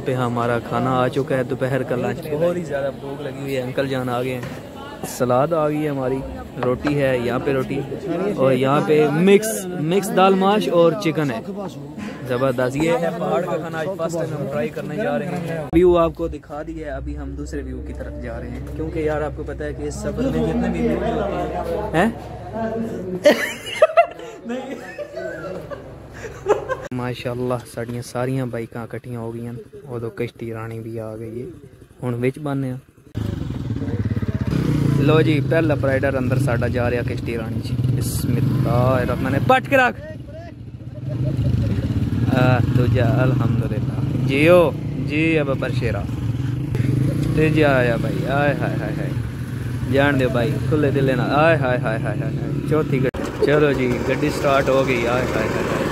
पे हमारा खाना आ चुका है, दोपहर का लंच। बहुत ही ज़्यादा भूख लगी हुई है, अंकल जान आ गए हैं। सलाद आ गई है हमारी, रोटी है यहाँ पे, रोटी और यहाँ पे मिक्स दाल माश और चिकन है। ज़बरदस्त। ये है पहाड़ का खाना, आज फर्स्ट टाइम हम ट्राई करने जा रहे हैं। व्यू आपको दिखा दिया है, अभी हम दूसरे व्यू की तरफ जा रहे हैं, क्योंकि यार आपको पता है कि इस सफर में जितने भी व्यू होते हैं माशाअल्लाह साड़ियाँ सारियां बाइकां कट्ठियां हो गई, उदो कश्ती रानी भी आ गई है। हुण विच बाने लो जी, पहला राइडर अंदर साडा जा रहा कश्ती रानी जी। बिस्मिल्लाह पट के रख दूजा अल्हम्दुलिल्लाह जियो जी। अब बरशेरा तेजा आया भाई, आय हाय हाय हाय, जान दो भाई खुले दिले ना, आय हाय हाय हाय हाय। चौथी गड्डी, चलो जी गड्डी स्टार्ट हो गई। आय हाय हाय हाय,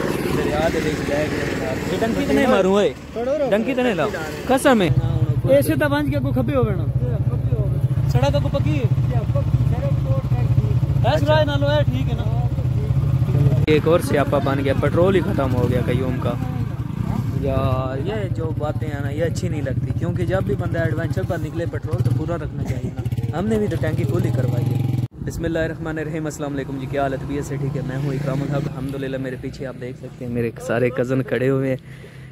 डंकी तो नहीं मारूं है, डंकी तो नहीं लाओ कसम है। ऐसे तो बंज के को खपे हो ना सड़क को पकी ऐस राय ना लो है, ठीक है ना। एक और स्यापा बन गया, पेट्रोल ही खत्म हो गया कयूम का। यार ये जो बातें हैं ना, ये अच्छी नहीं लगती, क्योंकि जब भी बंदा एडवेंचर पर निकले पेट्रोल तो पूरा रखना चाहिए ना। हमने भी तो टैंकी फुल ही करवाई है। बिस्मिल्लाहिर्रहमानिर्रहीम, अस्सलाम वालेकुम जी। क्या हालत तबीयत से ठीक है? मैं हूँ इकरामुल हक अल्हम्दुलिल्लाह। मेरे पीछे आप देख सकते हैं मेरे सारे कज़न खड़े हुए हैं।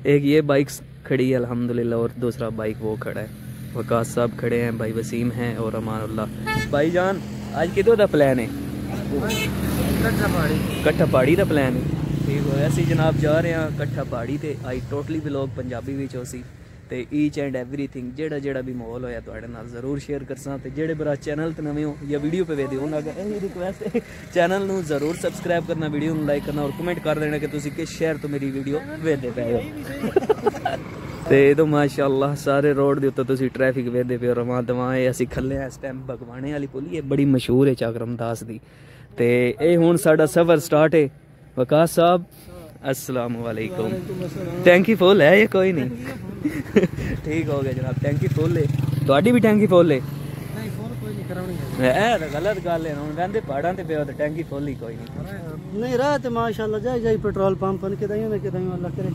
एक ये बाइक खड़ी है अल्हम्दुलिल्लाह, और दूसरा बाइक वो खड़ा है। वकास साहब खड़े हैं, भाई वसीम हैं और अमानुल्लाह। भाई जान आज कितों का प्लान है? कट्ठा पहाड़ी का प्लान है, ठीक हो। ऐसे जनाब जा रहे हैं कट्ठा पहाड़ी ते। आई टोटली व्लॉग पंजाबी विच होसी ते ईच एंड एवरीथिंग जेड़ा भी माहौल होया तुहाडे नाल जरूर शेयर करसा। ते जेड़े भरा चैनल ते नवे हो या वीडियो पे वेदे उन्हां दा यही रिक्वेस्ट है, चैनल नू जरूर सब्सक्राइब करना, वीडियो नू लाइक करना और कमेंट कर देना कि तुसी किस शहर तो मेरी वीडियो वेदे पे हो। ते तो माशाअल्लाह सारे रोड दे उत्ते तुसी ट्रैफिक वेदे पे हो, रवां दवां। असीं खल्ले इस टाइम भगवाने वाली पुली है, बड़ी मशहूर है चाकरमदास दी। ते ए हुण साडा सफर स्टार्ट है। वकास साहब अस्सलाम वालेकुम। टैंकी फुल है ये कोई नहीं ठीक हो गया जनाब, टैंकी फुल है। ਤੁਹਾਡੀ भी टैंकी फुल है? नहीं फुल कोई नहीं कराउणी है, गलत गल है। हुण कहंदे पहाड़ां ते पियो ते टैंकी फुल ही कोई नहीं रहा ते माशाअल्लाह जाई जाई पेट्रोल पंप के दाइयों ने के दाइयों अल्लाह करे।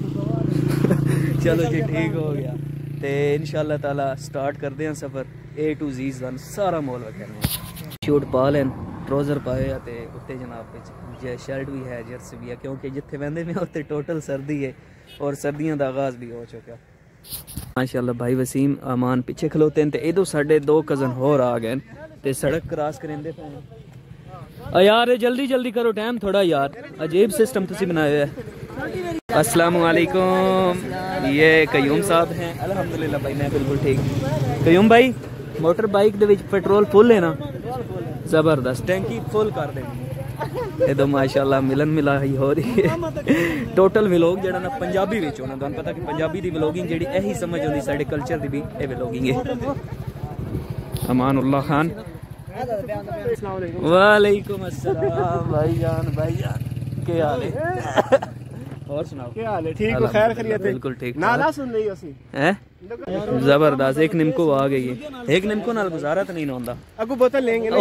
चलो जी ठीक हो गया ते इंशाअल्लाह ताला स्टार्ट करदे हैं सफर। A to Z सारा मॉल वगैरह शूट पा लेन, ट्राउजर पाए ते उत्ते जनाब विच शर्ट भी है, जर्सी भी है, क्योंकि जिथे वहदे में उत्ते टोटल सर्दी है और सर्दियों का आगाज भी हो चुका माशाअल्लाह। भाई वसीम अमान पीछे खलोते हैं ते इधर साढ़े दो कज़न होर आ गए ते सड़क क्रॉस करेंदे पे। यार जल्दी जल्दी करो, टाइम थोड़ा यार, अजीब सिस्टम तुसी बनाया है। अस्सलाम वालेकुम, ये कयूम साहब हैं। अल्हम्दुलिल्लाह भाई मैं बिल्कुल ठीक। कयूम भाई मोटर बाइक दे विच पेट्रोल फुल है ना? जबरदस्त, टैंकी फुल कर देंगे। ये तो माशाअल्लाह मिलन मिलाई हो रही है। टोटल व्लॉग जेड़ा ना पंजाबी विच होना, तुहानू पता कि पंजाबी दी व्लॉगिंग जेड़ी यही समझ आउंदी, साडे कल्चर दी भी ये व्लॉगिंग है। अमानुल्लाह खान वालेकुम अस्सलाम भाईजान, भाईजान क्या हाल है? और सुनाओ क्या हाल है? ठीक हो? खैर खैरियत है? बिल्कुल ठीक। नाला सुन रही हो हैं? जबरदस्त। एक निम्को आ गई है, एक निम्को नाल गुजारा तो नहीं होंदा। अगू बोतल लेंगे ना।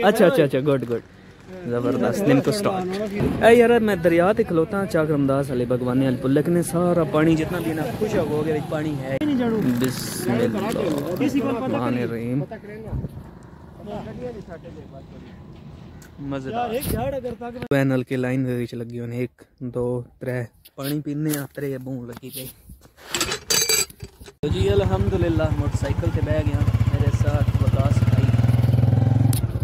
अच्छा अच्छा अच्छा, गुड गुड, जबरदस्त। निम्को स्टॉक ए यार मैं दरिया ते खलोता चाकरमदास वाले भगवाने वाले पुल, लेकिन सारा पानी जितना भी ना खुश हो गया, पानी है बिस्मिल्लाहिर्रहमानिर्रहीम। पैनल के लाइन लगी होने 1 2 3 पानी पीने आतरे बूं लगी गई। तो जी अल्हम्दुलिल्लाह मोटरसाइकिल से बह गया, मेरे साथ वकास भाई,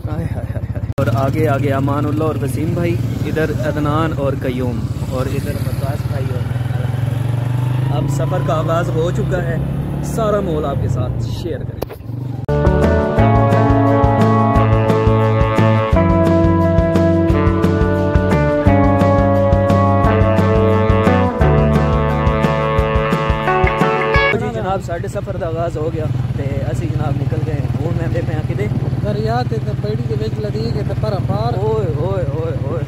हाय हाय हाय, और आगे आगे अमानुल्लाह और वसीम भाई, इधर अदनान और कयूम, और इधर वकास भाई। और अब सफ़र का आगाज़ हो चुका है, सारा माहौल आपके साथ शेयर करेंगे। साढ़े सफर का आगाज हो गया ते असी जनाब निकल गए। हूँ मैं पे किते दरिया ते पैड़ी दे विच लदी के ते पर पार ओए ओए ओए ओए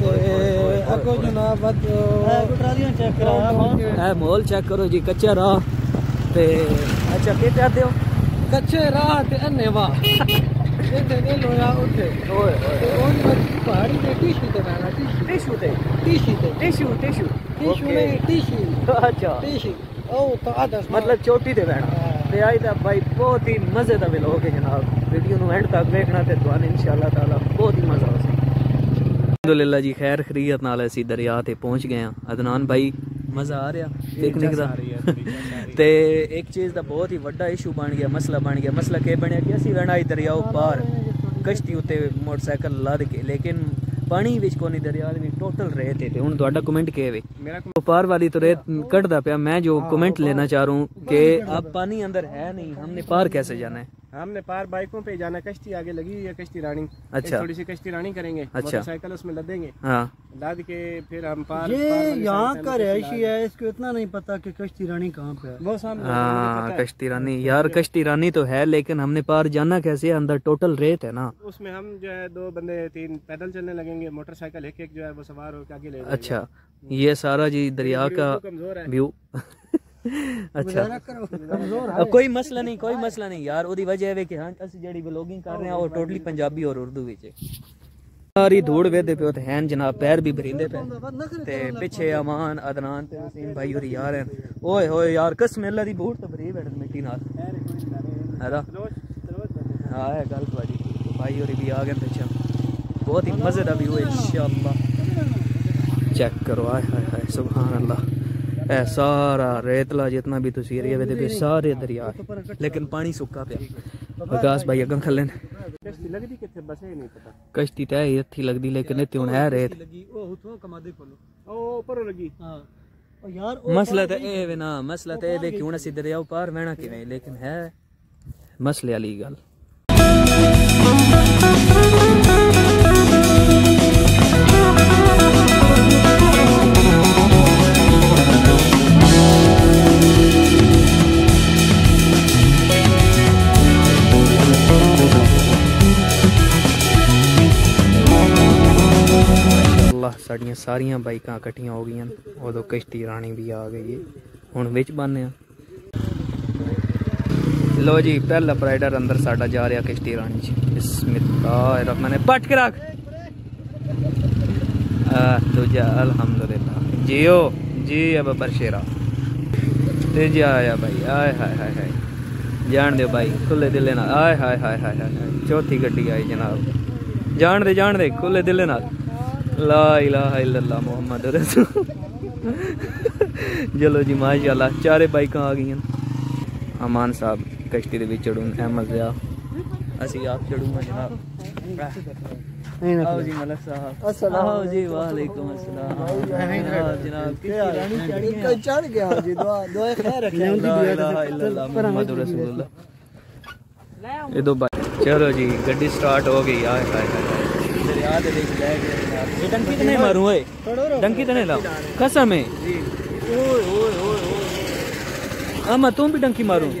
अगो जनाब ट्रालियां चेक करो, ए मॉल चेक करो जी, कच्चा राह ते अच्छा के कहते हो कच्चे राह ते अन्ने वाह इथे ने लोया उठे ओए ओए ओन पहाड़ी ते टिशू ते ना टिशू ते टिशू ते टिशू टिशू टिशू नहीं टिशू अच्छा टिशू मतलब चोटी ते बहना ते आई दा भाई बहुत ही मजे दा व्लॉग है जनाब। वीडियो नु एंड तक देखना ते तुहानू इंशाअल्लाह ताला बहुत ही मजा आसी। अल्हम्दुलिल्लाह जी खैर खरीयत नाल असी दरिया ते पहुंच गए हैं। अदनान भाई मजा आ रहा पिकनिक दा ते एक चीज़ दा बहुत ही बड़ा इशू बन गया, मसला बन गया। मसला के बनया कि असी वहना दरिया पार कश्ती उत्ते मोटरसाइकिल लद के, लेकिन पानी विच कोनी दरिया दे विच टोटल रेत है। हुण तुहाडा कमेंट के वे मेरा पार वाली तो रेत कटदा पिया। मैं जो कमेंट लेना चाह रहा हूँ कि अब पानी अंदर है नहीं, हमने पार कैसे जाना है? हमने पार बाइकों पे जाना। कश्ती आगे लगी हुई है, कश्ती रानी। अच्छा, थोड़ी सी कश्ती रानी करेंगे। अच्छा, मोटरसाइकिल उसमें लदेंगे। हाँ, लद के फिर हम पार। ये यहाँ का रहायशी है, इसको इतना नहीं पता कि कश्ती रानी कहाँ पे है। वो सामने। हाँ कश्ती रानी यार, कश्ती रानी तो है लेकिन हमने पार जाना कैसे? अंदर टोटल रेत है ना। उसमें हम जो है 2 बंदे 3 पैदल चलने लगेंगे, मोटरसाइकिल एक जो है वो सवार होकर आगे ले। अच्छा, ये सारा जी दरिया का व्यू। अच्छा, अब कोई मसला नहीं, कोई मसला नहीं यार। ओदी वजह है कि हाँ असि जेडी व्लॉगिंग कर रहे हैं वो टोटली पंजाबी और उर्दू विच है। सारी धूड़ वेदे पे हैं जनाब, पैर भी भरींदे पे ते पिछे अमान अदनान ते वसीम भाई और यार हैं। ओए होए यार कसम अल्लाह दी बूट तो भरी बैठ मिट्टी नाल है ना। हां है गल भाई, भाई और भी आ गए पीछे। बहुत ही मजे दा व्यू है इंशाअल्लाह। चेक करो, हाय हाय हाय सुभान अल्लाह। ए सारा रेतला जितना भी तुसी एरिया वेदे पे सारे दरिया है, लेकिन पानी सुक्का पिया। विकास भाई अगन खल्ले कश्ती लगदी किथे बस है नहीं पता। कश्ती ते इत्थे लगदी लेकिन इत्थे हुन है रेत। ओ उठो कमादे खोलो, ओ ऊपर लगी। हां यार मसला ते ए वे ना, मसला ते ए वे कि हुन असी दरिया पार वहना किवें, लेकिन है मसले वाली गल। साड़ियां सारियां बाइकां कट्ठियां हो गई, उदों कश्ती रानी भी आ गई है। हुण विच बन्ने लो जी, पहला राइडर अंदर साडा जा रहा कश्ती रानी च। बिस्मिल्लाहिर्रहमानिर्रहीम। पट के रख दूजा अल्हम्दुलिल्लाह। जियो जी अब बरशेरा ते जा आया भाई। आय हाय हाय हाय, जान दो भाई खुले दिले नाल। आय हाय हाय हाय हाय, चौथी गड्डी आई जनाब। जान दे खुले दिले नाल। ला इलाहा इल्लल्लाह मुहम्मद रसूल। चलो जी माशाअल्लाह, चारे बाइकां आ गई। अमान साहब कश्ती दे विच चढ़ून अहमद या असी आप चढ़ूंगा जनाब। आओ जी मलक साहब। अस्सलाम आओ जी, वालेकुम अस्सलाम जनाब। रानी चढ़ गया जी, दुआ खैर रखे। ला इलाहा इल्लल्लाह मुहम्मद रसूलुल्लाह। ये दो भाई चलो जी गड्डी स्टार्ट हो गई। आए हाय हाय दरिया दे विच ले गए। ये डंकी तो नहीं मारूं ओए, डंकी तो नहीं लाओ कसम है। ओए ओए ओए अमा तुम भी डंकी मारूं,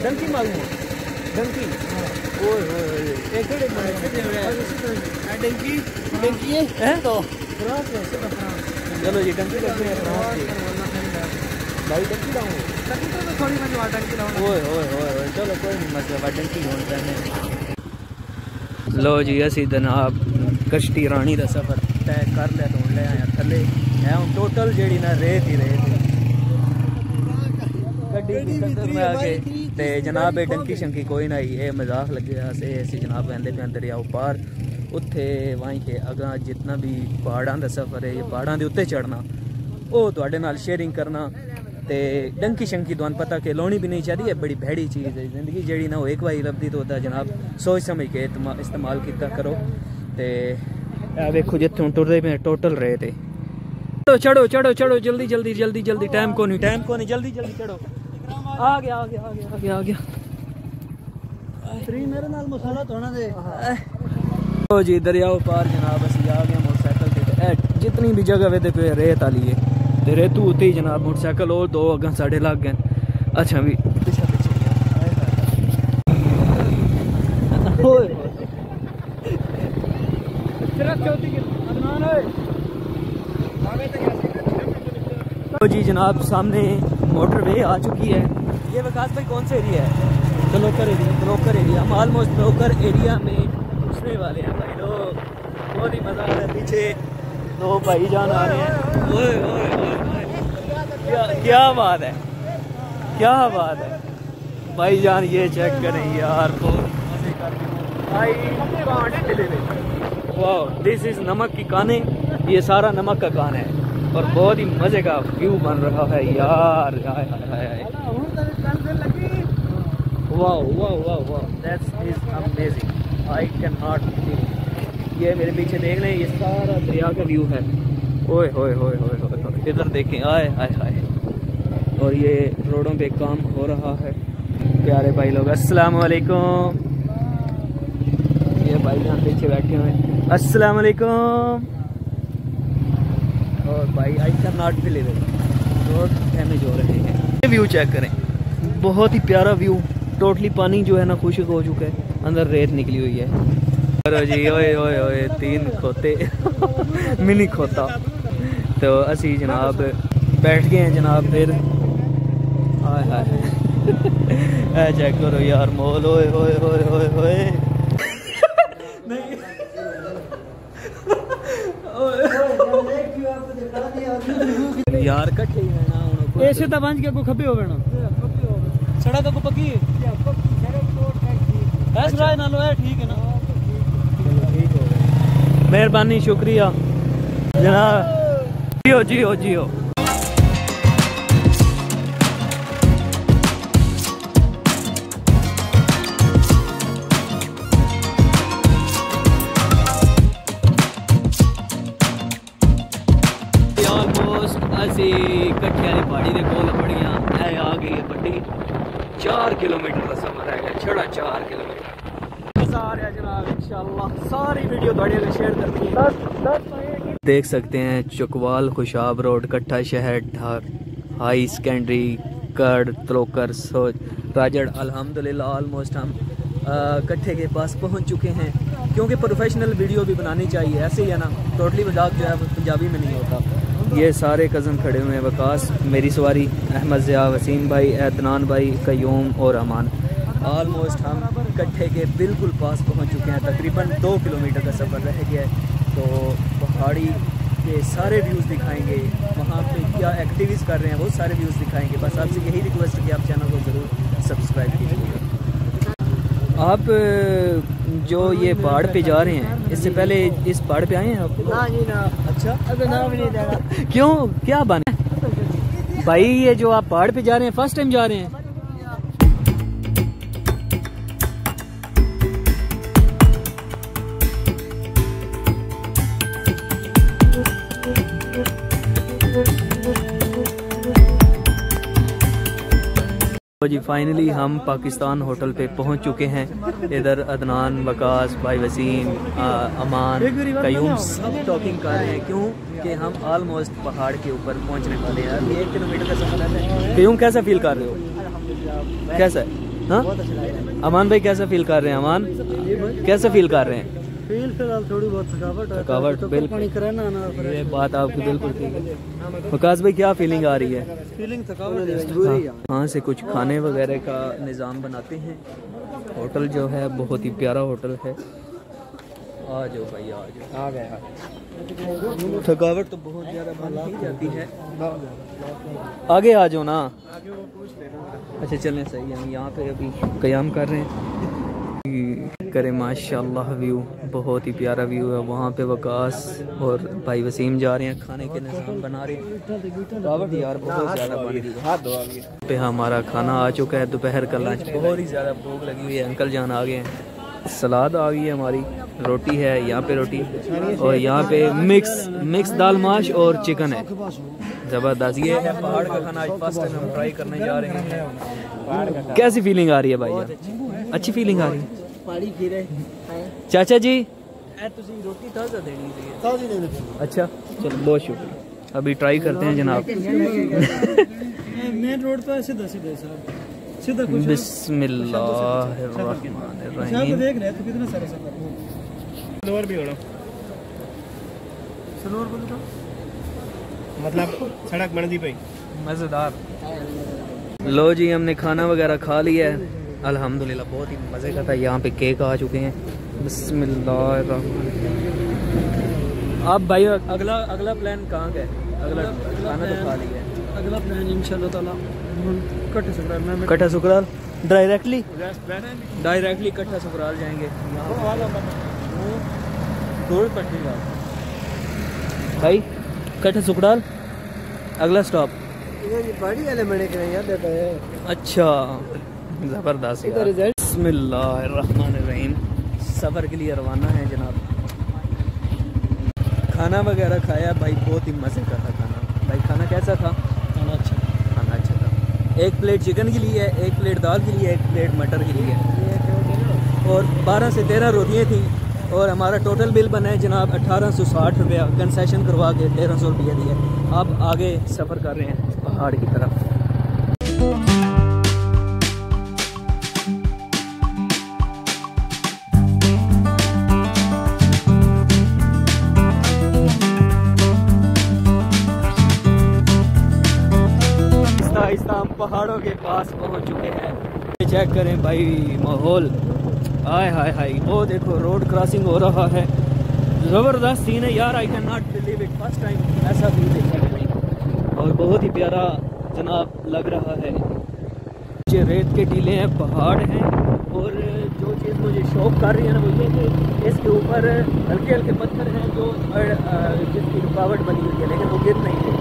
डंकी मारूं डंकी। ओए ओए ए केड़े डंकी डंकी है तो फ्रांस है सिर्फ फ्रांस। चलो जी डंकी करते हैं फ्रांस की भाई। डंकी लाऊं डंकी तो थोड़ी मैं जो डंकी लाऊं। ओए ओए ओए चलो कोई नहीं मसला, डंकी होने करने। लो जी असी जनाब कश्ती रानी का सफर तय कर लिया तो ले आया थले है। हम टोटल जेड़ी ना रेत ही रेत गड्डी में आके ते जनाब डंकी शंकी कोई ना ही मजाक लगे असे ऐसे जनाब कहते पे अंदर आओ पार उत्थे वहीं के अगा जितना भी पहाड़ों का सफर है, पहाड़ों के उत्ते चढ़ना वो तुहाडे नाल शेयरिंग करना ते डंकी शंकी तुहानू पता कि लाउनी भी नहीं चाहिए। बड़ी भैड़ी चीज़ है जिंदगी जेड़ी ना वो एक बारी लभदी तो जनाब सोच समझ के इस्तेमाल किया करो। ते वेखो जिथे हूँ टुरदे पे टोटल रेत है। चढ़ो चढ़ो चढ़ो जल्दी जल्दी जल्दी जल्दी, टाइम को नहीं जल्दी जल्दी चढ़ो। आ गया आ गया आ गया आ गया आ गया। मेरे नाल मसाला थोड़ा दे। ओ जी दरियाओ पार जनाब असी आ गए मोटरसाइकिल ते। जितनी भी जगह वे पे रेत आली है ते रेतू उत्ते ही जनाब मोटरसाइकिल और दो अगन साढ़े लग गए। अच्छा भी पिछा पिछे तो जी जनाब सामने मोटरवे आ चुकी है। ये विकास भाई कौन सा एरिया है? तो ब्रोकर एरिया। हम ऑलमोस्ट ब्रोकर एरिया में घुसने वाले हैं भाई लोग। बहुत ही मजा आ रहा है। पीछे दो भाई जान आ रहे हैं। ओए ओए ओए क्या बात है। क्या बात है भाई जान, ये चेक करें यार, बहुत मजे करके वाह, दिस इज नमक की काने, ये सारा नमक का कान है और बहुत ही मजे का व्यू बन रहा है यार। वाह वाह वाह वाह, that's is amazing, I can not believe. ये मेरे पीछे देख लें, ये सारा दरिया का व्यू है। ओए होए होए होए होए, इधर देखें, आए हाय हाय। और ये रोडों पे काम हो रहा है। प्यारे भाई लोग अस्सलाम वालेकुम, ये भाई यहाँ पीछे बैठे हुए हैं, अस्सलाम वालेकुम। और भाई I can not believe it, road damage हो रहे हैं। ये व्यू चेक करें, बहुत ही प्यारा व्यू, टोटली पानी जो है ना खुश्क हो चुका है, अंदर रेत निकली हुई है। चलो जी, ओए ओए ओए, 3 खोते मिनी खोता। तो असी जनाब बैठ गए हैं जनाब, फिर हाय हाय चेक करो यार मॉल, ओए ओए ओए ओए ओए यार कट्ठे ही रहना हुन, ऐसे तो बंज के को खपे हो ना सड़क को पक्की है, बस राय ना लो है, ठीक है ना, ठीक हो गया, मेहरबानी शुक्रिया जनाब, जियो जियो जियो। ਅਸੀਂ ਇਕੱਠੇ ਵਾਲੀ ਪਹਾੜੀ ਦੇ ਕੋਲ ਖੜੀਆਂ, ਇਹ ਆ ਗਈ ਹੈ ਵੱਡੀ 4 ਕਿਲੋमीटर ਦਾ ਸਫ਼ਰ ਹੈਗਾ, ਛੜਾ 4 किलोमीटर। मज़ा आ रहा है जनाब, इंशाल्लाह सारी वीडियो थोड़े में शेयर करती है। देख सकते हैं चकवाल, खुशाब रोड, कट्ठा शहर, ढाक, हाई सेकेंडरी, कर्ड, त्रोकर, सोच, राजड़। अल्हम्दुलिल्लाह ऑलमोस्ट हम कट्ठे के पास पहुंच चुके हैं, क्योंकि प्रोफेशनल वीडियो भी बनानी चाहिए, ऐसे ही है ना, टोटली व्लॉग जो है वो पंजाबी में नहीं होता। ये सारे कज़न खड़े हुए हैं, वकास, मेरी सवारी, अहमद ज़िया, वसीम भाई, अदनान भाई, कयूम और अमान। ऑलमोस्ट हम कट्ठे के बिल्कुल पास पहुंच चुके हैं, तकरीबन 2 किलोमीटर का सफ़र रह गया है। तो पहाड़ी के सारे व्यूज़ दिखाएंगे, वहाँ पे क्या एक्टिविटीज़ कर रहे हैं वो सारे व्यूज़ दिखाएंगे। बस आपसे यही रिक्वेस्ट है कि आप चैनल को ज़रूर सब्सक्राइब कीजिएगा। आप जो ये पहाड़ पे जा रहे हैं, इससे पहले इस पहाड़ पे आए हैं आप? ना जी ना। अच्छा, अबे नाम नहीं देगा। क्यों, क्या बना भाई? ये जो आप पहाड़ पे जा रहे हैं, फर्स्ट टाइम जा रहे हैं? तो जी फाइनली हम पाकिस्तान होटल पे पहुंच चुके हैं। इधर अदनान, वकास, भाई वसीम, अमान, कयूम सब टॉकिंग कर रहे हैं, क्यों कि हम ऑलमोस्ट पहाड़ के ऊपर पहुंचने वाले हैं। अभी 1 किलोमीटर का सफर है। कयूम कैसा फील कर रहे हो? कैसा है? हाँ, अमान भाई कैसा फील कर रहे हैं? अमान कैसा फील कर रहे हैं? फील फिलहाल थोड़ी बहुत थकावट बिल्कुल, ये बात आपकी बिल्कुल ठीक है। वकास भाई क्या फीलिंग आ रही है? फीलिंग थकावट है। यहाँ से कुछ खाने वगैरह का निज़ाम बनाते हैं। होटल जो है बहुत ही प्यारा होटल है। आ जाओ भाई, आ जाओ। आ गए। थकावट तो बहुत ज़्यादा बन ही जाती है। आगे आ जाओ ना। अच्छा चलें, सही है। हम यहाँ पे अभी क़याम कर रहे हैं। करे माशाल्लाह, व्यू बहुत ही प्यारा व्यू है। वहाँ पे वकास और भाई वसीम जा रहे हैं, खाने के निज़ाम बना रहे हैं। थकावट यार बहुत ज़्यादा बन रही है। पे हमारा खाना आ चुका है, दोपहर का लंच। बहुत ही ज़्यादा भूख लगी हुई है। अंकल जान आ गए हैं, सलाद आ गई है हमारी, रोटी है यहाँ पे, रोटी और यहाँ पे मिक्स दाल माश और चिकन है। ज़बरदस्त। ये है पहाड़ का खाना, आज फर्स्ट टाइम हम ट्राई करने जा रहे हैं। कैसी फीलिंग आ रही है भाई? अच्छी फीलिंग आ रही है। चाचा जी रोटी ताज़ा देनी चाहिए। अच्छा चलो, बहुत शुक्रिया। अभी ट्राई करते हैं जनाब। मेन रोड पे सीधा सीधा सीधा कुछ। बिस्मिल्लाहिर्रहमानिर्रहीम। देख रहे तो कितने सारे सफर सनोर भी होना, सनोर बोल तो मतलब सड़क बन दी भाई, मज़ेदार। लो जी, हमने खाना वगैरह खा लिया है अल्हम्दुलिल्लाह, बहुत ही मज़े का था। यहाँ पे केक आ चुके हैं। बिस्मिल्लाहिर्रहमानिर्रहीम। आप भाई अगला प्लान कहाँ का है? अगला खाना तो खा लिया है। अगला प्लान इंशाल्लाह ताला कट्ठा सुकराल डायरेक्टली कट्ठा सुकराल जाएंगे भाई। कट्ठा सुकराल अगला स्टॉप। अच्छा जबरदस्त। बिस्मिल्लाहिर्रहमानिर्रहीम। सफ़र के लिए रवाना है जनाब। खाना वगैरह खाया भाई, बहुत ही मज़े का था खाना भाई। खाना कैसा था? खाना अच्छा था। एक प्लेट चिकन के लिए, एक प्लेट दाल के लिए, एक प्लेट मटर के लिए, और 12 से 13 रोटियाँ थी। और हमारा टोटल बिल बना है जनाब 1860 रुपया। कंसेशन करवा के 1300 रुपया दिया। अब आगे सफ़र कर रहे हैं पहाड़ की तरफ। हम पहाड़ों के पास पहुंच चुके हैं। चेक करें भाई माहौल, हाय हाय हाय। वो देखो रोड क्रॉसिंग हो रहा है, ज़बरदस्त सीन है यार। I can not believe it, first time ऐसा व्यू देखा मैंने और बहुत ही प्यारा जनाब लग रहा है। ये रेत के टीले हैं, पहाड़ हैं, और जो चीज़ मुझे शौक कर रही है ना वो ये कि इसके ऊपर हल्के हल्के पत्थर हैं जो जिसकी रुकावट बनी हुई है, लेकिन वो गिर नहीं है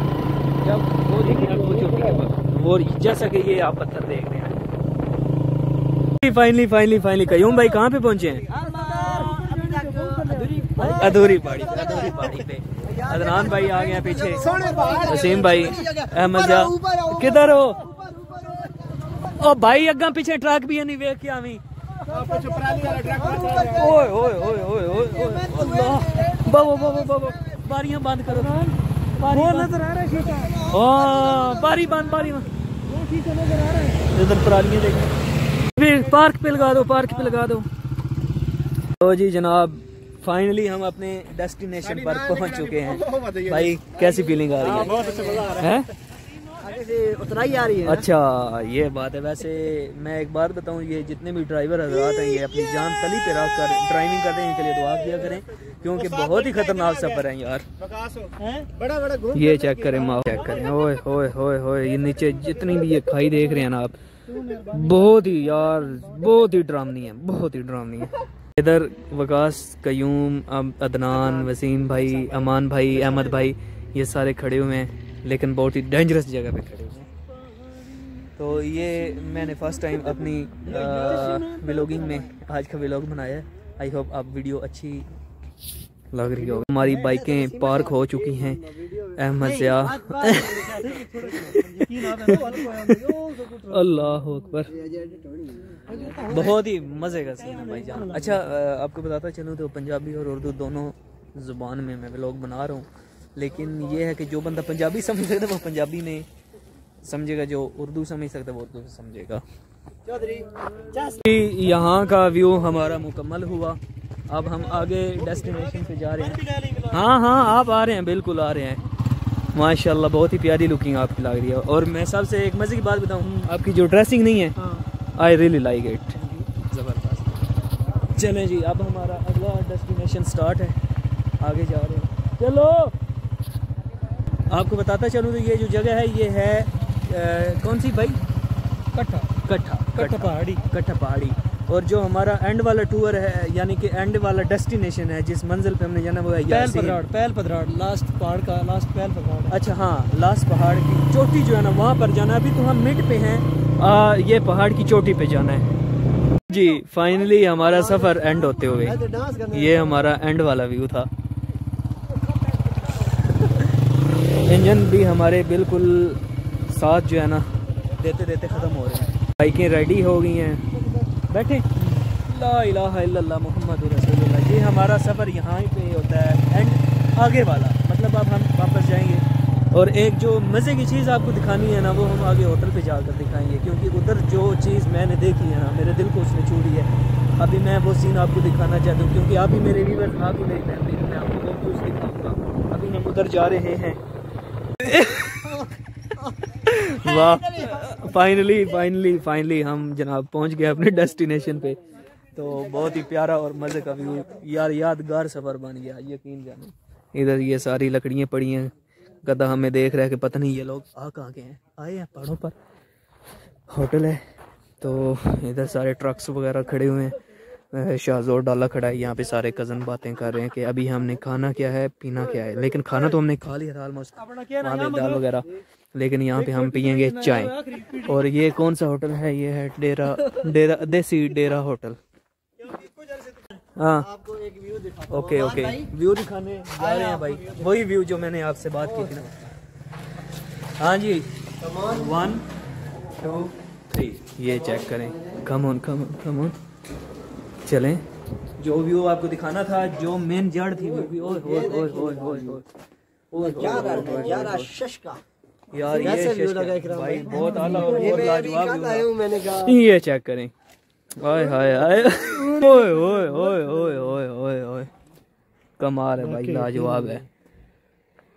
जब वो देखिए हो चुकी है वो, जैसा कि ये आप पत्थर देख रहे हैं। फाइनली कयूम भाई कहाँ पे पहुंचे हैं? अधूरी पहाड़ी पे। अदनान भाई आ गए पीछे, वसीम भाई, अहमद जा किधर हो? ओ भाई अग्गा पीछे ट्रक भी है, नहीं वेख के आवी। ओए ओए ओए ओए ओए अल्लाह, बाबा बारियां बंद करो। वो नजर आ रहा है, बारी बंद नजर आ रहा है। इधर परालियां देखो, फिर पार्क पे लगा दो। तो जी जनाब फाइनली हम अपने डेस्टिनेशन पर पहुंच चुके हैं। भाई कैसी फीलिंग आ रही है? बहुत अच्छा मजा आ रहा है। आगे से उतराई आ रही है। अच्छा ये बात है। वैसे मैं एक बात बताऊं, ये जितने भी ड्राइवर हजरात हैं ये अपनी जान तली पे रख कर ड्राइविंग करते हैं, इनके लिए दुआ किया करें क्योंकि बहुत ही खतरनाक सफर है यार। बड़ा ये चेक करें, माँ चेक करें। ओए ओए ओए ओए, ये नीचे जितनी भी ये खाई देख रहे हैं ना आप, बहुत ही डरावनी है। इधर वकास, कयूम, अदनान, वसीम भाई, अमान भाई, अहमद भाई, ये सारे खड़े हुए हैं, लेकिन बहुत ही डेंजरस जगह पे खड़े हुए हैं। तो ये मैंने फर्स्ट टाइम अपनी व्लॉगिंग में आज का व्लॉग बनाया है। आई होप आप वीडियो अच्छी लग रही होगी। हमारी बाइकें पार्क हो चुकी हैं। अहमद ज़िया अल्लाह अकबर, बहुत ही मज़े का सीन है भाईजान। अच्छा आपको बताता चलूँ तो पंजाबी और उर्दू दोनों ज़ुबान में मैं व्लॉग बना रहा हूँ, लेकिन ये है कि जो बंदा पंजाबी समझ सकता है वो पंजाबी में समझेगा, जो उर्दू समझ सकता है वो उर्दू से समझेगा। यहाँ का व्यू हमारा मुकम्मल हुआ। अब हम आगे डेस्टिनेशन पे जा रहे हैं। हाँ आप आ रहे हैं, बिल्कुल आ रहे हैं। माशाल्लाह बहुत ही प्यारी लुकिंग आपकी लग रही है। और मैं सबसे एक मज़े की बात बताऊँ, आपकी जो ड्रेसिंग नहीं है, आई रियली लाइक इट, ज़बरदस्त। चलें जी, अब हमारा अगला डेस्टिनेशन स्टार्ट है, आगे जा रहे हैं। चलो आपको बताता चलूँ तो ये जो जगह है ये है कौन सी भाई? कट्ठा पहाड़ी। और जो हमारा एंड वाला टूर है, यानी कि एंड वाला डेस्टिनेशन है, जिस मंजिल पे हमने जाना वो है पहल पदराड़, लास्ट पहाड़ का लास्ट पहल पदराड़। अच्छा हाँ, लास्ट पहाड़ की चोटी जो है ना वहाँ पर जाना। अभी तो हम मिड पे हैं, ये पहाड़ की चोटी पे जाना है जी। फाइनली हमारा सफ़र एंड होते हुए ये हमारा एंड वाला व्यू था। इंजन भी हमारे बिल्कुल साथ जो है ना देते देते ख़त्म हो रहे हैं। बाइकें रेडी हो गई हैं, बैठे। ला इलाहा इल्लल्लाह मुहम्मद रसूलुल्लाह। ये हमारा सफ़र यहाँ पे होता है एंड आगे वाला, मतलब अब हम वापस जाएंगे। और एक जो मज़े की चीज़ आपको दिखानी है ना वो हम आगे होटल पे जाकर दिखाएंगे, क्योंकि उधर जो चीज़ मैंने देखी है ना मेरे दिल को उसने छू ली है। अभी मैं वो सीन आपको दिखाना चाहता हूँ, क्योंकि आप ही मेरे व्यूअर्स, आप ही मेरी फैमिली, मैं आपको वो कुछ दिखाऊँगा। अभी हम उधर जा रहे हैं। वाह, फाइनली हम जनाब पहुंच गए अपने डेस्टिनेशन पे। तो बहुत ही प्यारा और मज़े का व्यू यार, यादगार सफ़र बन गया, यकीन जाने। इधर ये सारी लकड़ियाँ पड़ी हैं, गधा हमें देख रहा है कि पता नहीं ये लोग आ कहाँ के हैं, आए हैं पहाड़ों पर। होटल है। तो इधर सारे ट्रक्स वगैरह खड़े हुए हैं। शाहजोर डाला खड़ा है यहाँ पे। सारे कज़न बातें कर रहे हैं कि अभी हमने खाना क्या है पीना क्या है, लेकिन खाना तो हमने खा लिया था ऑलमोस्ट, वहाँ पे दाल वगैरह, लेकिन यहाँ पे हम पियेंगे चाय। और ये कौन सा होटल है? ये है डेरा देसी डेरा होटल। हाँ आपको एक व्यू दिखा। ओके ओके, व्यू दिखाने जा रहे हैं भाई, वही व्यू जो मैंने आपसे बात की थी ना। हाँ जी, 1 2 3 ये चेक करें। Come on come on come on, चलें। जो व्यू आपको दिखाना था, जो मेन जड़ थी वो भी। ओए ओए ओए ओए ओए ओए यार, ये शश भाई बहुत आला और बहुत लाजवाब व्यू मैंने कहा ये चेक करें। हाय हाय हाय, ओए ओए ओए ओए ओए ओए ओए, कमाल है भाई, लाजवाब है।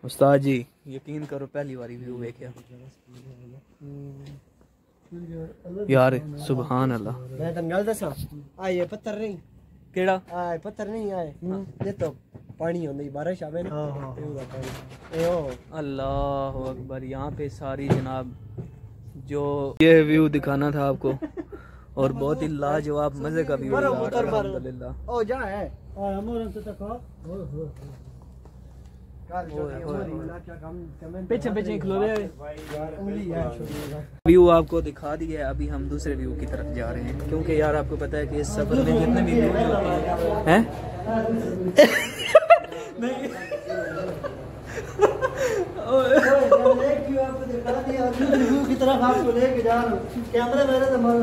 उस्ताद जी यकीन करो पहली बारी व्यू देखा यार, सुभान अल्लाह। मैं तन गल दसा, आए पत्थर नहीं केड़ा आए, पत्थर नहीं आए, ये तो पानी होंदी बारिश आवे ना। हां पानी ए ओ अल्लाह अकबर। यहाँ पे सारी जनाब जो ये व्यू दिखाना था आपको, और बहुत ही लाजवाब मजे का व्यू है अल्हम्दुलिल्लाह। ओ जा है और हमरन से तक पीछे पीछे खलो रहे उंगली है व्यू आपको दिखा दिया है। अभी हम दूसरे व्यू की तरफ जा रहे हैं, क्योंकि यार आपको पता है कि इस सफर में जितने भी व्यू होते हैं आपको दिखा दिया, व्यू की तरफ आपको लेके जा रहा हूं। कैमरा मेरे तो मारो।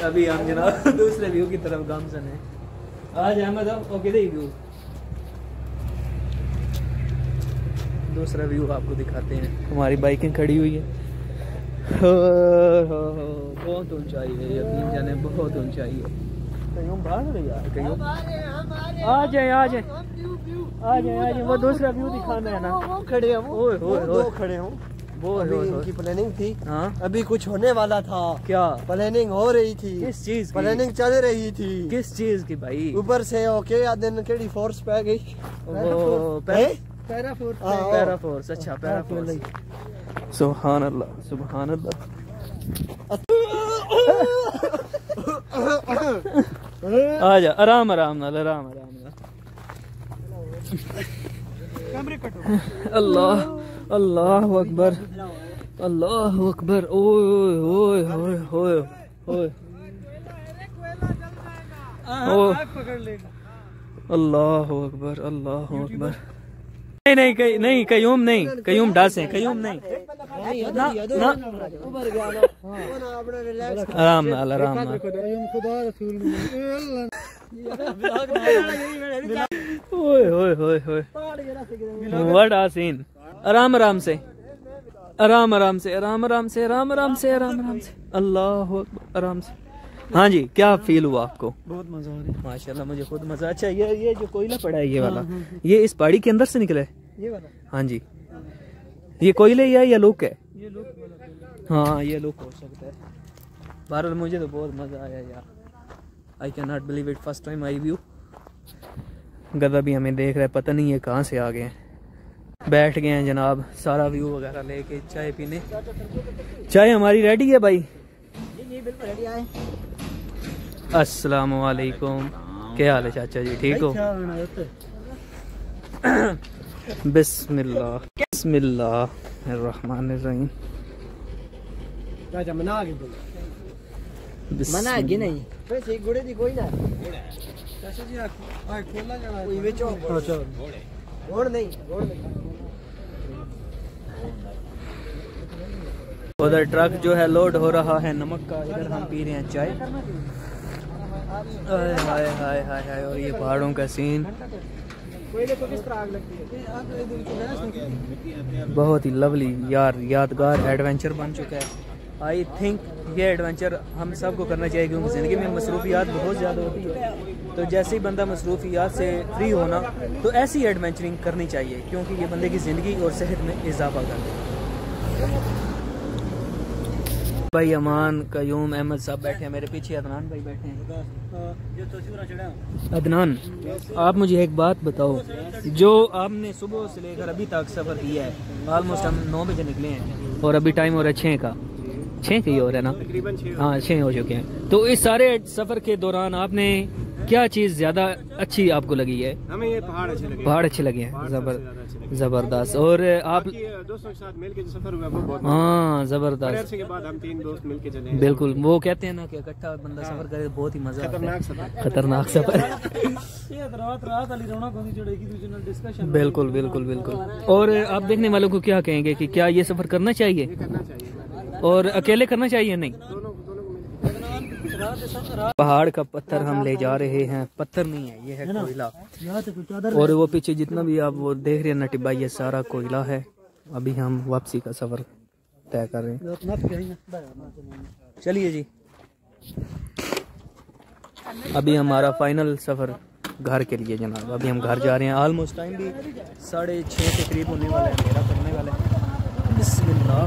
अभी हम जनाब दूसरे व्यू की तरफ गामसन है। आज अहमद ओके दे व्यू, दूसरा व्यू आपको दिखाते हैं। हमारी बाइकें खड़ी हुई है, बहुत ऊंचाई है, यकीन जाने बहुत ऊंचाई है। कहीं बाहर रहे यार, कहीं आ जाए आ जाए आ जाए आ जाए। वो दूसरा व्यू दिखाना है ना। वो खड़े हैं, ओए ओए दो खड़े हूं। वो अभी इनकी प्लानिंग थी। हाँ अभी कुछ होने वाला था। क्या प्लानिंग हो रही थी? किस चीज की? प्लानिंग चल रही थी। किस चीज की भाई? ऊपर से ओके या दिन केड़ी फोर्स पे गई? वो पैरा फोर्स। Para force. अच्छा पैरा फोर्स। सुभान अल्लाह सुभान अल्लाह। आ जा, आराम आराम नाल, आराम आराम नाल। अल्लाह अल्लाह अकबर अल्लाह अकबर। ओए ओए ओए ओए ओए ओए, अल्लाह अकबर अल्लाह अकबर। नहीं नहीं कहीं नहीं, कयूम नहीं, कयूम डांसे, कयूम नहीं ना ना। आराम नाल आराम नाल। ओए ओए ओए ओए, व्हाट आ सीन। आराम आराम से आराम आराम से आराम आराम से आराम आराम से आराम आराम से। अल्लाह अकबर, आराम से। हाँ जी, क्या फील हुआ आपको? बहुत मजा आ रहा है माशाल्लाह, मुझे खुद मजा। अच्छा ये जो कोयला पड़ा है ये वाला, ये इस पहाड़ी के अंदर से निकला है? ये वाला हाँ जी, ये कोयले ही है या लुक है? ये लोग हाँ ये लुक हो सकता है। बहरहाल मुझे तो बहुत मजा आया यार, I can not believe it. First time eye view. गधा भी हमें देख रहा है, पता नहीं ये कहाँ से आ गए हैं। बैठ गए हैं जनाब, सारा व्यू वगैरह लेके चाय पीने। चाय हमारी रेडी है भाई। बिल्कुल रेडी आए। अस्सलाम वालेकुम, क्या हाल है चाचा जी, ठीक हो? बिस्मिल्लाह बिस्मिल्लाहिर्रहमानिर्रहीम। चाचा मना के बोल, मना के नहीं वैसे घोड़े दी कोई ना। चाचा जी आ खोला जाना कोई बेचो। अच्छा घोड़ नहीं, घोड़ नहीं। उधर ट्रक जो है लोड हो रहा है नमक का, इधर हम पी रहे हैं चाय। हाय हाय हाय हाय हाय। और ये पहाड़ों का सीन कोयले को किस तरह आग लगती है? बहुत ही लवली यार, यादगार एडवेंचर बन चुका है। आई थिंक ये एडवेंचर हम सबको करना चाहिए, क्योंकि ज़िंदगी में मसरूफियात बहुत ज़्यादा होती है। तो जैसे ही बंदा मसरूफियात से फ्री होना, तो ऐसी एडवेंचरिंग करनी चाहिए, क्योंकि ये बंदे की ज़िंदगी और सेहत में इजाफा करता है। भाई अमान, कयूम, अहमद साहब बैठे हैं मेरे पीछे, अदनान भाई बैठे हैं। अदनान, आप मुझे एक बात बताओ, जो आपने सुबह से लेकर अभी तक सफ़र किया है, ऑलमोस्ट हम 9 बजे निकले हैं और अभी टाइम हो रहा है 6 का, 6 की हो रहा है ना, तकरीबन 6। हाँ 6 हो चुके हैं। तो इस सारे सफ़र के दौरान आपने क्या चीज़ ज़्यादा अच्छी आपको लगी है? हमें ये पहाड़ अच्छे लगे। पहाड़ अच्छे लगे हैं, ज़बरदस्त। और आप दोस्तों के साथ मिलके जो सफर हुआ वो बहुत, हाँ ज़बरदस्त। के बाद हम 3 दोस्त मिलके चले हैं। बिल्कुल, वो कहते हैं ना कि इकट्ठा बंदा सफर करे तो बहुत ही मजा आता है। खतरनाक सफर। बिल्कुल बिल्कुल बिल्कुल। और आप देखने वालों को क्या कहेंगे कि क्या ये सफर करना चाहिए? और अकेले करना चाहिए? नहीं, पहाड़ का पत्थर हम ले जा रहे हैं, पत्थर नहीं है, ये है कोयला। और वो पीछे जितना भी आप वो देख रहे हैं ना टिब्बा, ये सारा कोयला है। अभी हम वापसी का सफर तय कर रहे हैं। चलिए जी, अभी हमारा फाइनल सफर घर के लिए जनाब। अभी हम घर जा रहे हैं, ऑलमोस्ट टाइम भी 6:30 के करीब होने वाला है, मेरा करने वाला है। बिस्मिल्लाह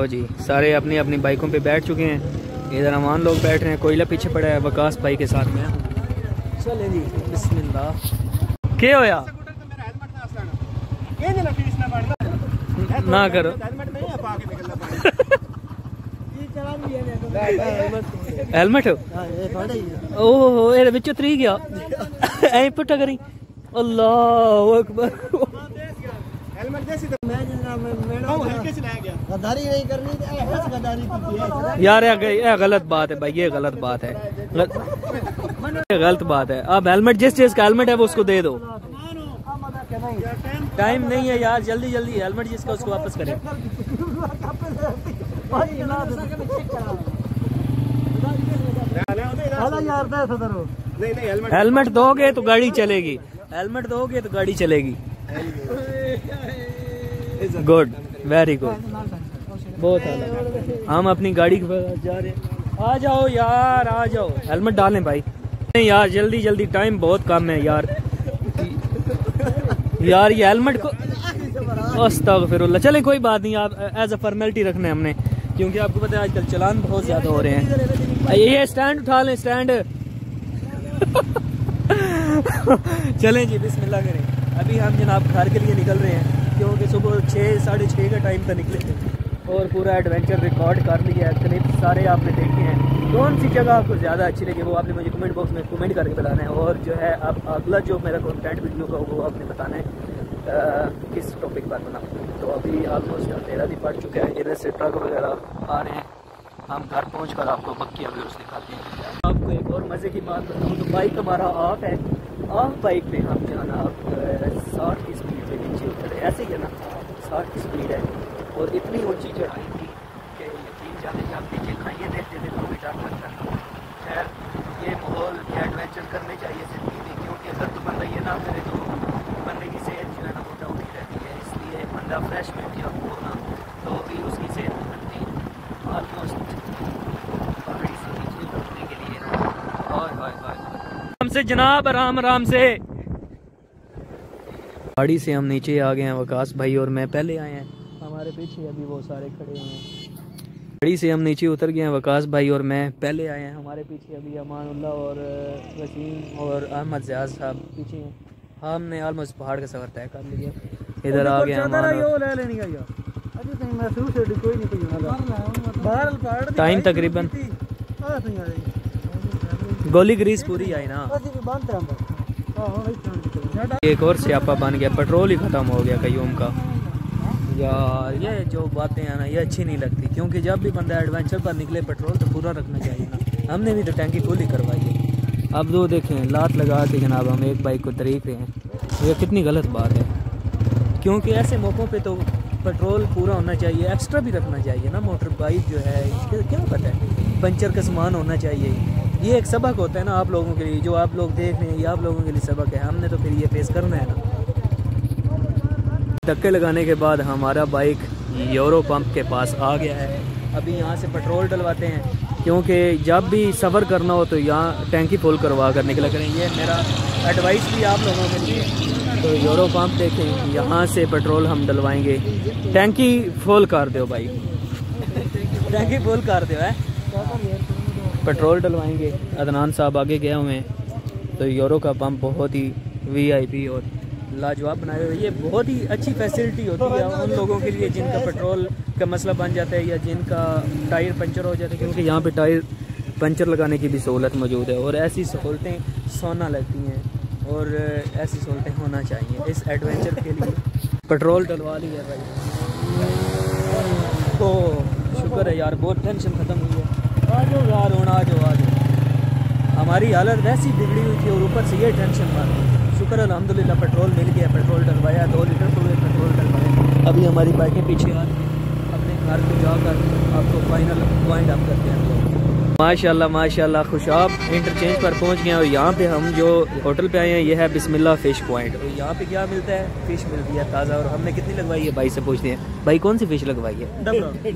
जी, सारे अपनी अपनी बाइकों पे बैठ चुके हैं। इधर अमान लोग बैठ रहे हैं, कोयला पीछे पड़ा है, वकास भाई के साथ में। चले जी, बिस्मिल्लाह। क्या होया ना करो हेलमेट ओहो ये बिच उतरी गया ऐ पुट्ठा करी। अल्लाह अकबर। यार ये गलत बात है भाई, ये गलत बात है, गलत बात है। अब हेलमेट, जिस चीज का हेलमेट है वो उसको दे दो। टाइम नहीं है यार, जल्दी जल्दी हेलमेट जिसका उसको वापस करें। हेलमेट दोगे तो गाड़ी चलेगी, हेलमेट दोगे तो गाड़ी चलेगी। गुड, वेरी गुड, बहुत अच्छा। हम अपनी गाड़ी के पास जा रहे हैं। आ जाओ यार, आ जाओ, हेलमेट डालें भाई। नहीं यार, जल्दी जल्दी, टाइम बहुत कम है यार। यार ये हेलमेट को अस्तगफिरुल्लाह। चलें कोई बात नहीं, आप एज अ फॉर्मेलिटी रखना है हमने, क्योंकि आपको पता है आजकल चलान बहुत ज्यादा हो रहे हैं। ये स्टैंड उठा लें, स्टैंड। चलें जी, बिस्मिल्लाह करें। अभी हम जनाब घर के लिए निकल रहे हैं, क्योंकि सुबह 6, 6:30 का टाइम था निकले थे और पूरा एडवेंचर रिकॉर्ड कर लिया है। क्लिप सारे आपने देखे हैं। कौन सी जगह आपको ज़्यादा अच्छी लगी वो आपने मुझे कमेंट बॉक्स में कमेंट करके बताना है। और जो है अब अगला जो मेरा कंटेंट वीडियो का वो आपने बताना है किस टॉपिक पर बनाऊँ। तो अभी ऑलमोस्ट अंधेरा भी पड़ चुका है, इधर से ट्रक वगैरह आ रहे हैं। हम घर पहुँच कर आपको बक्की व्यूज़ दिखाते हैं। आपको एक और मज़े की बात बताऊँ तो बाइक हमारा ऑफ है। ऑफ बाइक पे हम जाना 60 की स्पीड पे नीचे उतरे, ऐसे ही है ना, 60 की स्पीड है। और इतनी ऊंची चढ़ाई थी कि यकीन जाने कि आप नीचे खाइए देखते थे तो भी डर लगता था। खैर ये माहौल, ये एडवेंचर करने चाहिए जिंदगी में, क्योंकि अगर तो बंदा ये ना करे तो बंदे की सेहत जो है ना वो डाउन ही रहती है। इसलिए बंदा फ्रेश में भी आपको ना तो भी उसकी सेहत बनती है। ऑलमोस्ट पहाड़ी से नीचे उतरने के लिए हमसे जनाब आराम आराम से। गाड़ी से हम नीचे आ गए हैं, वकास भाई और मैं पहले आए हैं, हमारे पीछे अभी वो सारे खड़े हुए हैं। गाड़ी से हम नीचे उतर गए हैं, वकास भाई और मैं पहले आए हैं, हमारे पीछे अभी अमानुल्लाह और वसीम और अहमद ज़ियाद साहब पीछे हैं। हमने ऑलमोस्ट पहाड़ का सफ़र तय कर लिया। इधर आ गया टाइम तकरीबन गोली ग्रीस पूरी आई ना। एक और स्यापा बन गया, पेट्रोल ही ख़त्म हो गया कयूम का। यार ये जो बातें हैं ना ये अच्छी नहीं लगती, क्योंकि जब भी बंदा एडवेंचर पर निकले पेट्रोल तो पूरा रखना चाहिए ना। हमने भी तो टैंकी फुल ही करवाई है। अब दो देखें लात लगा के जनाब हम एक बाइक को तरीक रहे हैं, ये कितनी गलत बात है। क्योंकि ऐसे मौक़ों पे तो पेट्रोल पूरा होना चाहिए, एक्स्ट्रा भी रखना चाहिए ना। मोटर बाइक जो है इसके क्या पता है, पंचर का सामान होना चाहिए। ये एक सबक होता है ना आप लोगों के लिए, जो आप लोग देख रहे हैं ये आप लोगों के लिए सबक है। हमने तो फिर ये फेस करना है ना। धक्के लगाने के बाद हमारा बाइक यूरो पंप के पास आ गया है। अभी यहाँ से पेट्रोल डलवाते हैं, क्योंकि जब भी सफ़र करना हो तो यहाँ टैंकी फुल करवा कर निकला करें। ये मेरा एडवाइस भी आप लोगों के लिए। तो यूरो पंप देखें, यहाँ से पेट्रोल हम डलवाएंगे, टैंकी फुल कर दो भाई। टैंकी फुल कर दो है। पेट्रोल डलवाएंगे। अदनान साहब आगे गए हुए हैं। तो यूरो का पंप बहुत ही VIP और लाजवाब बनाए हुए। ये बहुत ही अच्छी फैसिलिटी होती है उन लोगों के लिए जिनका पेट्रोल का मसला बन जाता है या जिनका टायर पंचर हो जाता है, क्योंकि यहाँ पे टायर पंचर लगाने की भी सहूलत मौजूद है। और ऐसी सहूलतें सोना लगती हैं और ऐसी सहूलतें होना चाहिए इस एडवेंचर के लिए। पेट्रोल डलवा लिया भाई। तो शुक्र है यार, बहुत टेंशन ख़त्म हुई है। आ जाओ यार, होना आ जाओ। हमारी हालत वैसी बिगड़ी हुई थी और ऊपर से ये टेंशन मार। शुक्र अल्हम्दुलिल्लाह पेट्रोल मिल गया। पेट्रोल डलवाया, 2 लीटर पूरे पेट्रोल डलवाया। अभी हमारी बाइकें पीछे आ रही हैं। अपने घर को जाकर आपको फाइनल पॉइंट अप करते हैं। माशाल्लाह माशाल्लाह, खुशाब इंटरचेंज पर पहुंच गए। और यहाँ पे हम जो होटल पे आए हैं ये है बिस्मिल्लाह फ़िश पॉइंट। और यहाँ पे क्या मिलता है? फ़िश मिलती है ताज़ा। और हमने कितनी लगवाई है भाई से पूछते हैं। भाई कौन सी फ़िश लगवाई है?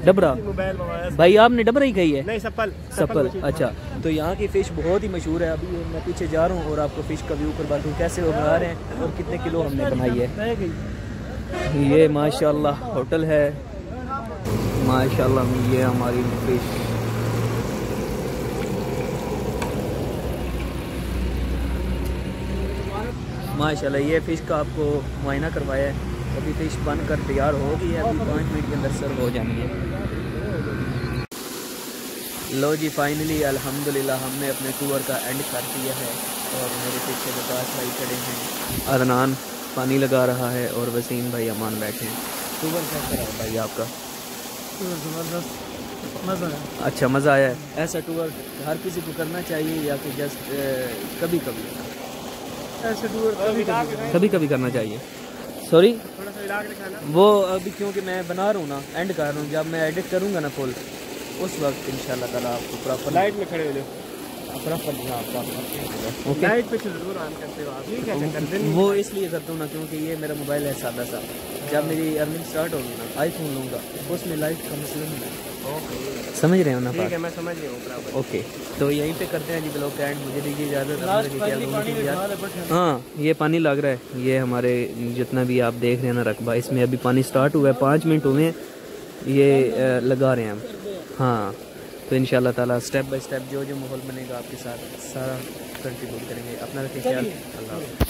डबरा। भाई आपने डबरा ही कही है? नहीं, सफल। अच्छा, तो यहाँ की फ़िश बहुत ही मशहूर है। अभी मैं पीछे जा रहा हूँ और आपको फ़िश का व्यू करवाता हूँ कैसे वो बना रहे हैं और कितने किलो हमने बनाई है। ये माशाल्लाह होटल है। माशाल्लाह ये हमारी फ़िश। माशाल्लाह ये फ़िश का आपको मुआयना करवाया है। अभी फ़िश बन कर तैयार हो गई है। अभी 5 मिनट के अंदर सर्व हो जानी है। लो जी, फाइनली अल्हम्दुलिल्लाह हमने अपने टूर का एंड कर दिया है। और मेरे पीछे विकास भाई खड़े हैं, अदनान पानी लगा रहा है और वसीम भाई अमान बैठे हैं। टूर कैसा रहा भाई आपका? मज़ा है। अच्छा, मज़ा आया है। ऐसा टूर हर किसी को करना चाहिए या कि जस्ट कभी कभी? ऐसे टूर कभी कभी करना चाहिए। सॉरी, वो अभी क्योंकि मैं बना रहा हूँ ना, एंड कर रहा हूँ। जब मैं एडिट करूँगा ना फुल, उस वक्त इंशाल्लाह ताला आपको प्रॉपर लाइट में खड़े हो जाओ। ओके। लाइट पे जरूर ऑन करते हो आप। ये क्या करते हैं? वो इसलिए करता हूँ ना क्योंकि ये मेरा मोबाइल है सादा सा। जब मेरी अर्निंग स्टार्ट होगी ना, आईफोन लूँगा, उसमें लाइट का मसला नहीं है। समझ रहे हो ना? ठीक है, मैं समझ रही हूँ। ओके, तो यहीं पे करते हैं जी ब्लॉग का एंड। मुझे दीजिए इजाज़त। हाँ, ये पानी लग रहा है। ये हमारे जितना भी आप देख रहे हैं ना रकबा, इसमें अभी पानी स्टार्ट हुआ है। 5 मिनट हुए हैं, ये लगा रहे हैं हम। हाँ, तो इंशाल्लाह ताला स्टेप बाय स्टेप जो जो माहौल बनेगा आपके साथ सारा कंट्रीब्यूट करेंगे। अपना रखिए ख्याल। अल्लाह।